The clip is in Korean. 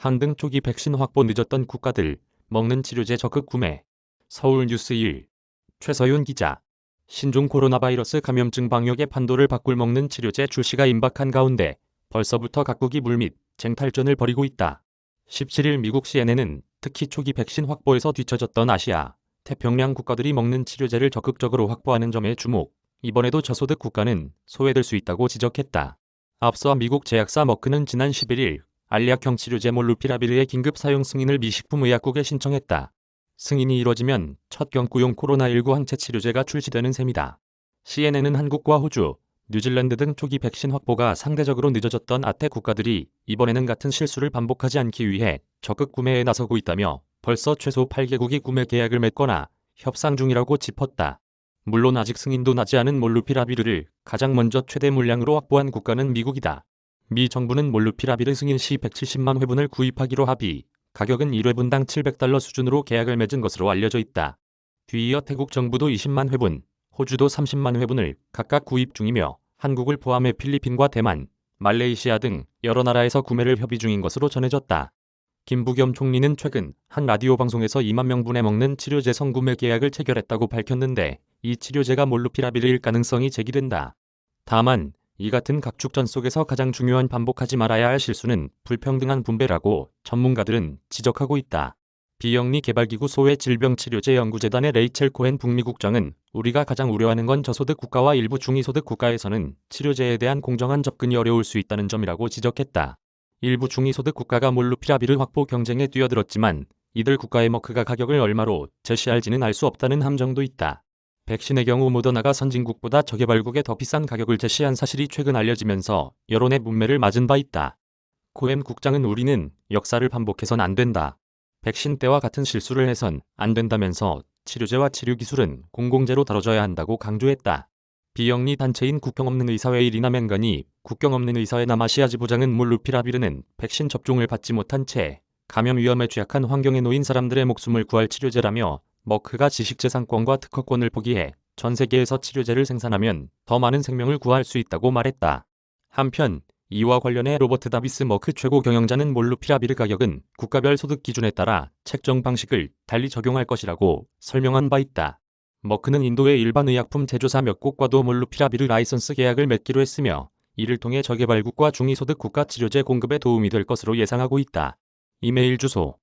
한등 초기 백신 확보 늦었던 국가들, 먹는 치료제 적극 구매. 서울뉴스 1. 최서윤 기자. 신종 코로나 바이러스 감염증 방역의 판도를 바꿀 먹는 치료제 출시가 임박한 가운데 벌써부터 각국이 물밑 쟁탈전을 벌이고 있다. 17일 미국 CNN은 특히 초기 백신 확보에서 뒤처졌던 아시아, 태평양 국가들이 먹는 치료제를 적극적으로 확보하는 점에 주목, 이번에도 저소득 국가는 소외될 수 있다고 지적했다. 앞서 미국 제약사 머크는 지난 11일 알약형 치료제 몰누피라비르의 긴급 사용 승인을 미 식품의약국에 신청했다. 승인이 이뤄지면 첫 경구용 코로나19 항체 치료제가 출시되는 셈이다. CNN은 한국과 호주, 뉴질랜드 등 초기 백신 확보가 상대적으로 늦어졌던 아태 국가들이 이번에는 같은 실수를 반복하지 않기 위해 적극 구매에 나서고 있다며 벌써 최소 8개국이 구매 계약을 맺거나 협상 중이라고 짚었다. 물론 아직 승인도 나지 않은 몰누피라비르를 가장 먼저 최대 물량으로 확보한 국가는 미국이다. 미 정부는 몰누피라비르 승인 시 170만 회분을 구입하기로 합의, 가격은 1회분당 $700 수준으로 계약을 맺은 것으로 알려져 있다. 뒤이어 태국 정부도 20만 회분, 호주도 30만 회분을 각각 구입 중이며 한국을 포함해 필리핀과 대만, 말레이시아 등 여러 나라에서 구매를 협의 중인 것으로 전해졌다. 김부겸 총리는 최근 한 라디오 방송에서 2만 명분에 먹는 치료제 선구매 계약을 체결했다고 밝혔는데 이 치료제가 몰누피라비르일 가능성이 제기된다. 다만 이 같은 각축전 속에서 가장 중요한 반복하지 말아야 할 실수는 불평등한 분배라고 전문가들은 지적하고 있다. 비영리 개발기구 소외질병치료제연구재단의 레이첼 코헨 북미 국장은 우리가 가장 우려하는 건 저소득 국가와 일부 중위소득 국가에서는 치료제에 대한 공정한 접근이 어려울 수 있다는 점이라고 지적했다. 일부 중위소득 국가가 몰누피라비르 확보 경쟁에 뛰어들었지만 이들 국가의 머크가 가격을 얼마로 제시할지는 알 수 없다는 함정도 있다. 백신의 경우 모더나가 선진국보다 저개발국에 더 비싼 가격을 제시한 사실이 최근 알려지면서 여론의 문매를 맞은 바 있다. 코헨 국장은 우리는 역사를 반복해선 안 된다. 백신 때와 같은 실수를 해선 안 된다면서 치료제와 치료기술은 공공재로 다뤄져야 한다고 강조했다. 비영리 단체인 국경없는 의사회 이리나 맹간이 국경없는 의사회 남아시아 지부장은 몰누피라비르는 백신 접종을 받지 못한 채 감염 위험에 취약한 환경에 놓인 사람들의 목숨을 구할 치료제라며 머크가 지식재산권과 특허권을 포기해 전 세계에서 치료제를 생산하면 더 많은 생명을 구할 수 있다고 말했다. 한편 이와 관련해 로버트 다비스 머크 최고 경영자는 몰누피라비르 가격은 국가별 소득 기준에 따라 책정 방식을 달리 적용할 것이라고 설명한 바 있다. 머크는 인도의 일반 의약품 제조사 몇 곳과도 몰누피라비르 라이선스 계약을 맺기로 했으며 이를 통해 저개발국과 중위소득 국가 치료제 공급에 도움이 될 것으로 예상하고 있다. 이메일 주소